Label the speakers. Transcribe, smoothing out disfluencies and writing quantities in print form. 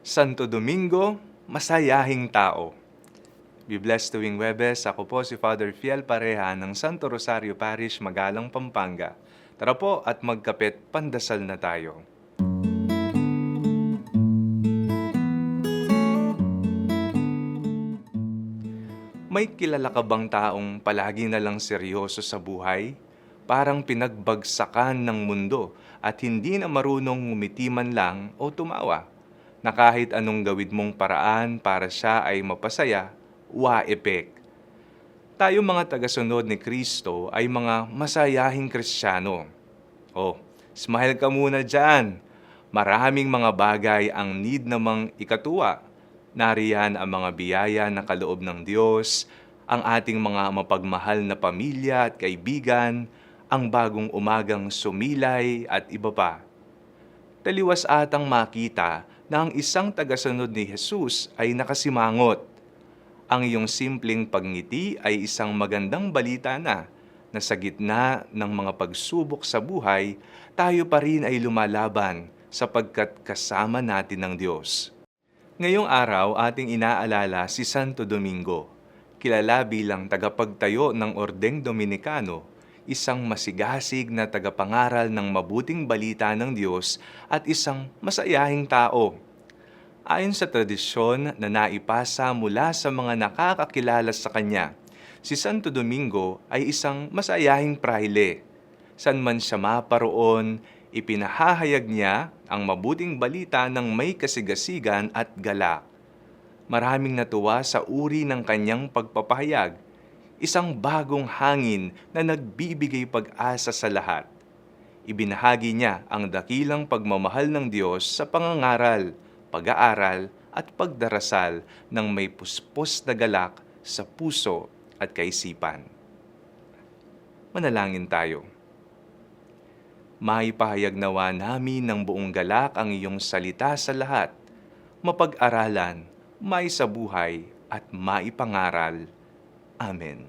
Speaker 1: Santo Domingo, masayahing tao. Be blessed tuwing Webes, ako po si Father Fiel Pareha ng Santo Rosario Parish, Magalang, Pampanga. Tara po at magkapit, pandasal na tayo. May kilala ka bang taong palagi na lang seryoso sa buhay? Parang pinagbagsakan ng mundo at hindi na marunong ngumiti man lang o tumawa, na kahit anong gawid mong paraan para siya ay mapasaya, wa-epek. Tayo mga tagasunod ni Kristo ay mga masayahing Kristiyano. Oh, smile ka muna dyan. Maraming mga bagay ang need namang ikatuwa. Nariyan ang mga biyaya na kaloob ng Diyos, ang ating mga mapagmahal na pamilya at kaibigan, ang bagong umagang sumilay at iba pa. Taliwas atang makita na ang isang tagasunod ni Jesus ay nakasimangot. Ang iyong simpleng pagngiti ay isang magandang balita na sa gitna ng mga pagsubok sa buhay, tayo pa rin ay lumalaban sapagkat kasama natin ng Diyos. Ngayong araw, ating inaalala si Santo Domingo, kilala bilang tagapagtayo ng Ordeng Dominicano, isang masigasig na tagapangaral ng mabuting balita ng Diyos at isang masayahing tao. Ayon sa tradisyon na naipasa mula sa mga nakakakilala sa kanya, si Santo Domingo ay isang masayahing praile. San man siya maparoon, ipinahahayag niya ang mabuting balita ng may kasigasigan at galak. Maraming natuwa sa uri ng kanyang pagpapahayag, isang bagong hangin na nagbibigay pag-asa sa lahat. Ibinahagi niya ang dakilang pagmamahal ng Diyos sa pangangaral, pag-aaral at pagdarasal ng may puspos na galak sa puso at kaisipan. Manalangin tayo. Maipahayag nawa namin ng buong galak ang iyong salita sa lahat, mapag-aralan, maisabuhay at maipangaral. Amen.